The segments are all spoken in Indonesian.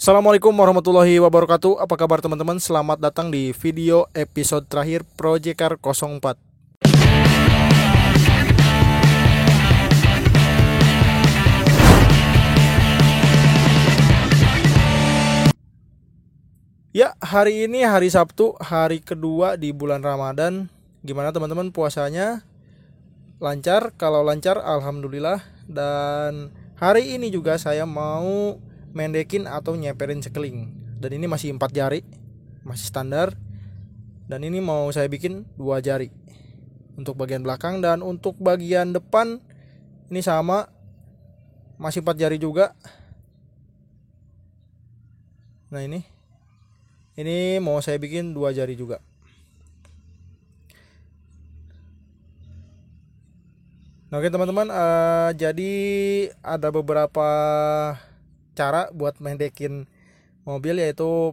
Assalamualaikum warahmatullahi wabarakatuh. Apa kabar teman-teman? Selamat datang di video episode terakhir Project Car 04. Ya, hari ini hari Sabtu, hari kedua di bulan Ramadan. Gimana teman-teman puasanya? Lancar? Kalau lancar, alhamdulillah. Dan hari ini juga saya mau mendekin atau nyeperin sekling. Dan ini masih 4 jari, masih standar. Dan ini mau saya bikin 2 jari untuk bagian belakang, dan untuk bagian depan ini sama, masih 4 jari juga. Nah ini mau saya bikin 2 jari juga. Nah, oke teman-teman, jadi ada beberapa cara buat mendekin mobil, yaitu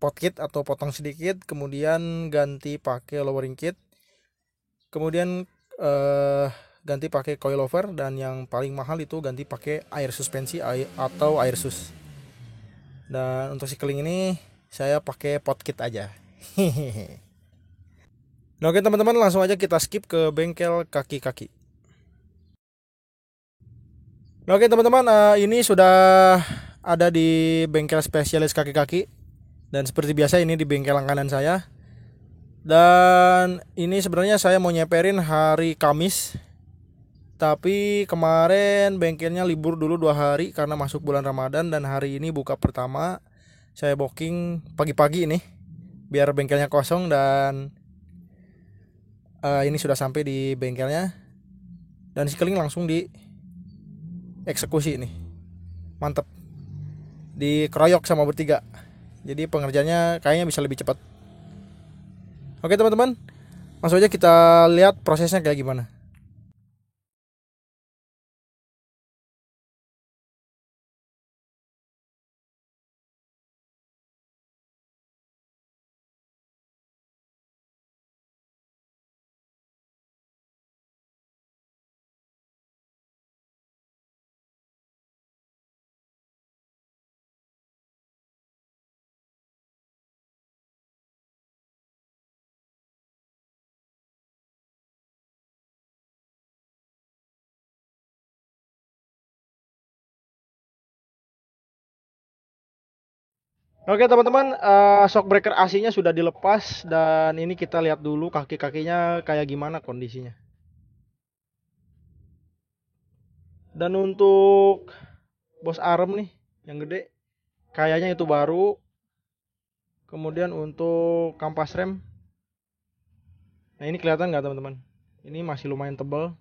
pot kit atau potong sedikit, kemudian ganti pakai lowering kit, kemudian ganti pakai coilover, dan yang paling mahal itu ganti pakai air suspensi atau air sus. Dan untuk si keling ini saya pakai pot kit aja. Nah, oke teman-teman, langsung aja kita skip ke bengkel kaki-kaki. Nah, oke teman-teman, ini sudah ada di bengkel spesialis kaki-kaki, dan seperti biasa ini di bengkel langganan saya. Dan ini sebenarnya saya mau nyeperin hari Kamis, tapi kemarin bengkelnya libur dulu 2 hari karena masuk bulan Ramadan, dan hari ini buka pertama. Saya booking pagi-pagi ini biar bengkelnya kosong, dan ini sudah sampai di bengkelnya, dan si keling langsung di eksekusi nih, mantep, dikeroyok sama bertiga, jadi pengerjaannya kayaknya bisa lebih cepat. Oke teman-teman, langsung aja kita lihat prosesnya kayak gimana. Oke teman-teman, shock breaker AC-nya sudah dilepas, dan ini kita lihat dulu kaki-kakinya kayak gimana kondisinya. Dan untuk bos arm nih yang gede, kayaknya itu baru. Kemudian untuk kampas rem, nah ini kelihatan nggak teman-teman? Ini masih lumayan tebal.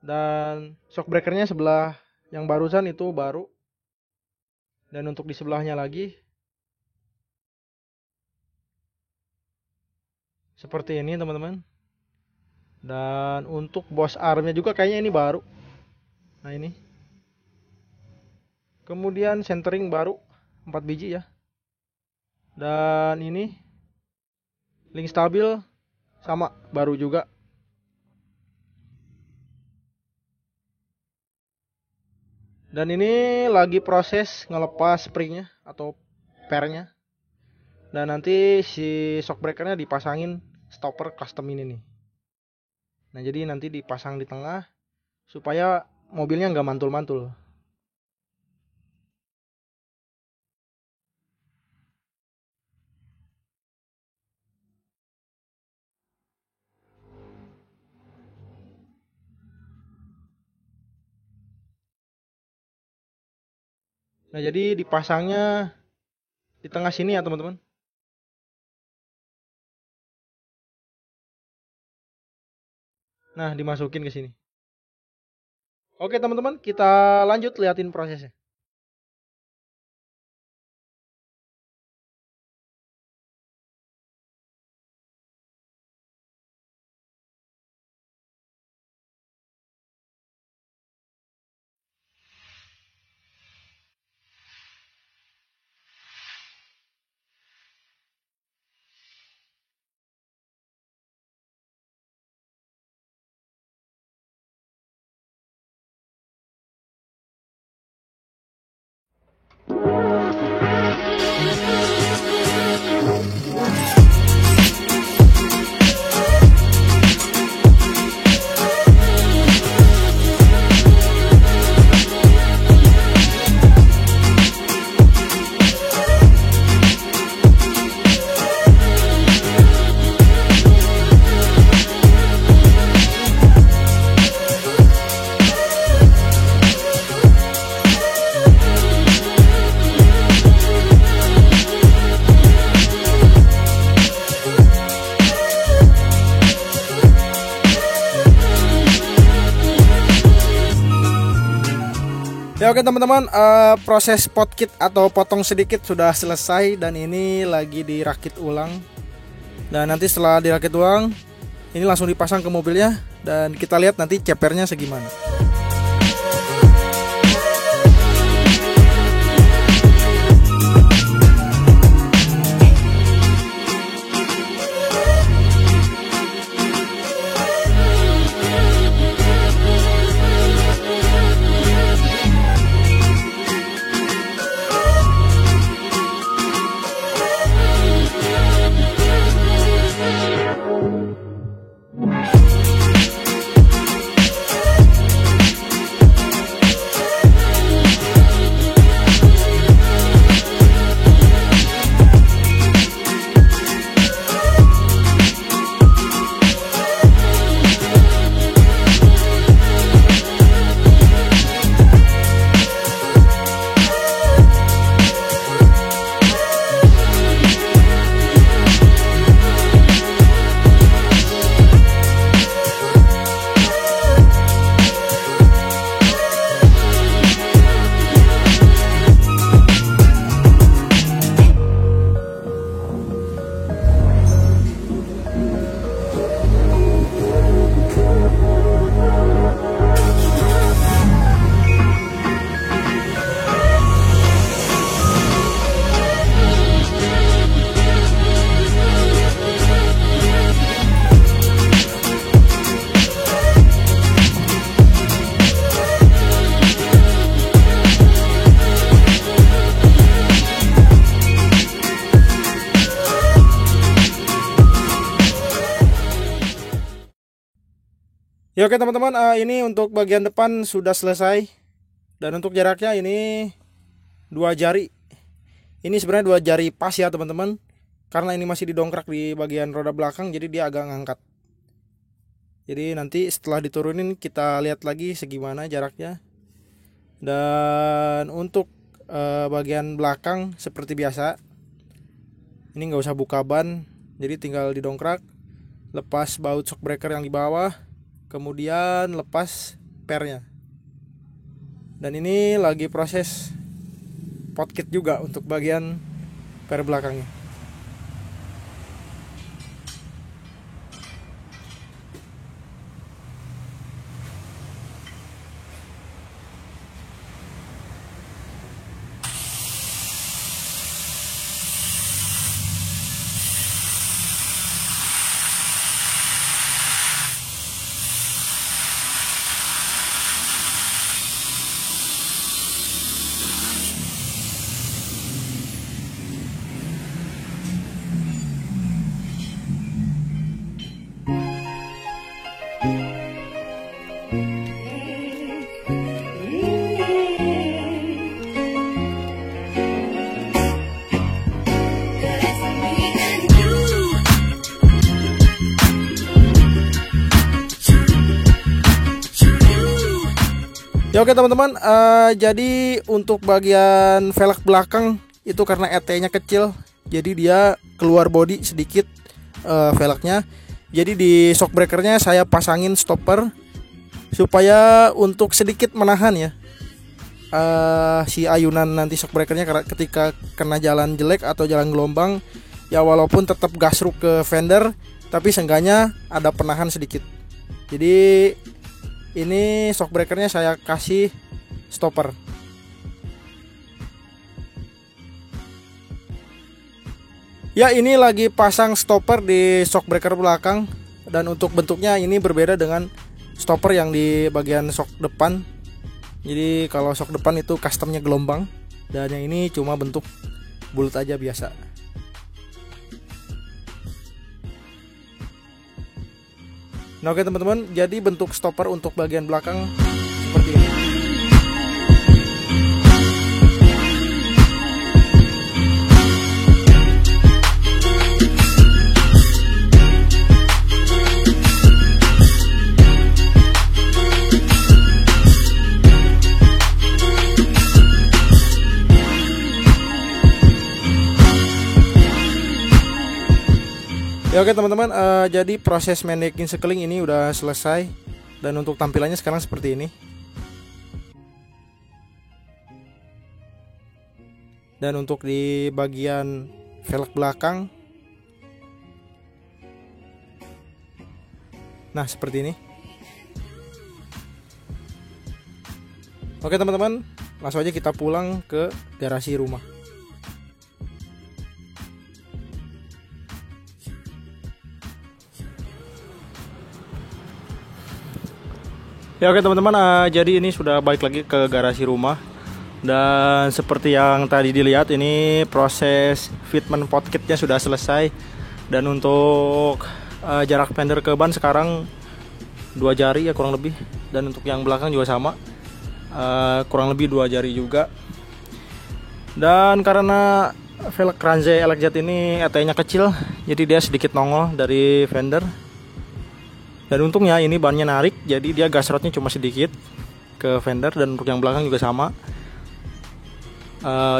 Dan shock breakernya sebelah yang barusan itu baru. Dan untuk di sebelahnya lagi seperti ini teman-teman. Dan untuk bos armnya juga kayaknya ini baru. Nah ini. Kemudian centering baru 4 biji ya. Dan ini link stabil sama baru juga. Dan ini lagi proses ngelepas springnya atau pernya. Dan nanti si shock breakernya dipasangin stopper custom ini nih. Nah jadi nanti dipasang di tengah supaya mobilnya nggak mantul-mantul. Nah jadi dipasangnya di tengah sini ya teman-teman. Nah dimasukin ke sini. Oke teman-teman, kita lanjut liatin prosesnya. Ya oke teman-teman, proses pot kit atau potong sedikit sudah selesai dan ini lagi dirakit ulang. Dan nanti setelah dirakit ulang, ini langsung dipasang ke mobilnya dan kita lihat nanti cepernya segimana. Ya oke teman-teman, ini untuk bagian depan sudah selesai. Dan untuk jaraknya ini 2 jari. Ini sebenarnya 2 jari pas ya teman-teman. Karena ini masih didongkrak di bagian roda belakang, jadi dia agak ngangkat. Jadi nanti setelah diturunin kita lihat lagi segimana jaraknya. Dan untuk bagian belakang seperti biasa, ini nggak usah buka ban, jadi tinggal didongkrak, lepas baut shock breaker yang di bawah, kemudian lepas pernya. Dan ini lagi proses pot kit juga untuk bagian per belakangnya. Ya oke teman-teman, jadi untuk bagian velg belakang itu karena ET-nya kecil, jadi dia keluar body sedikit velgnya. Jadi di shock breakernya saya pasangin stopper supaya untuk sedikit menahan ya si ayunan nanti shock breakernya ketika kena jalan jelek atau jalan gelombang. Ya walaupun tetap gasruk ke fender, tapi seenggaknya ada penahan sedikit. Jadi ini shock breakernya saya kasih stopper. Ya ini lagi pasang stopper di shock breaker belakang. Dan untuk bentuknya ini berbeda dengan stopper yang di bagian shock depan. Jadi kalau shock depan itu customnya gelombang, dan yang ini cuma bentuk bulat aja biasa. Nah oke teman-teman, jadi bentuk stopper untuk bagian belakang seperti ini. Ya oke teman-teman, jadi proses mannequin sekeliling ini udah selesai. Dan untuk tampilannya sekarang seperti ini. Dan untuk di bagian velg belakang, nah seperti ini. Oke teman-teman, langsung aja kita pulang ke garasi rumah. Ya oke teman-teman, jadi ini sudah balik lagi ke garasi rumah. Dan seperti yang tadi dilihat, ini proses fitment pot kitnya sudah selesai. Dan untuk jarak fender ke ban sekarang 2 jari ya kurang lebih. Dan untuk yang belakang juga sama, kurang lebih 2 jari juga. Dan karena velg Kranze LXZ ini ET-nya kecil, jadi dia sedikit nongol dari fender. Dan untungnya ini bannya narik, jadi dia gas rodnya cuma sedikit ke fender. Dan untuk yang belakang juga sama,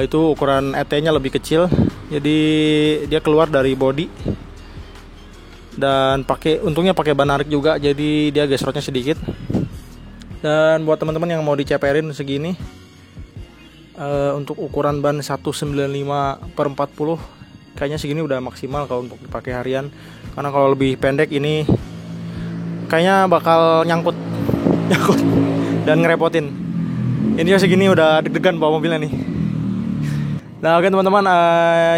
itu ukuran ET-nya lebih kecil, jadi dia keluar dari body. Dan untungnya pakai ban narik juga, jadi dia gas rodnya sedikit. Dan buat teman-teman yang mau diceperin segini, untuk ukuran ban 195/40, kayaknya segini udah maksimal kalau untuk dipakai harian. Karena kalau lebih pendek ini kayaknya bakal nyangkut dan ngerepotin. Ini segini udah deg-degan bawa mobilnya nih. Nah oke teman-teman,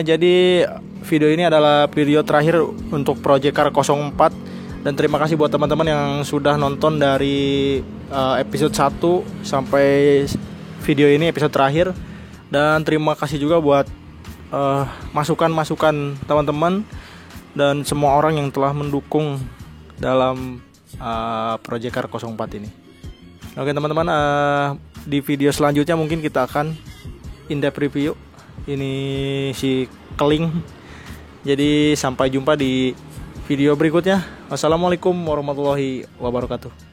jadi video ini adalah video terakhir untuk Project Car 04. Dan terima kasih buat teman-teman yang sudah nonton dari episode 1 sampai video ini episode terakhir. Dan terima kasih juga buat masukan-masukan teman-teman dan semua orang yang telah mendukung dalam Project Car 04 ini. Oke teman-teman, di video selanjutnya mungkin kita akan in-depth review ini si keling. Jadi sampai jumpa di video berikutnya. Wassalamualaikum warahmatullahi wabarakatuh.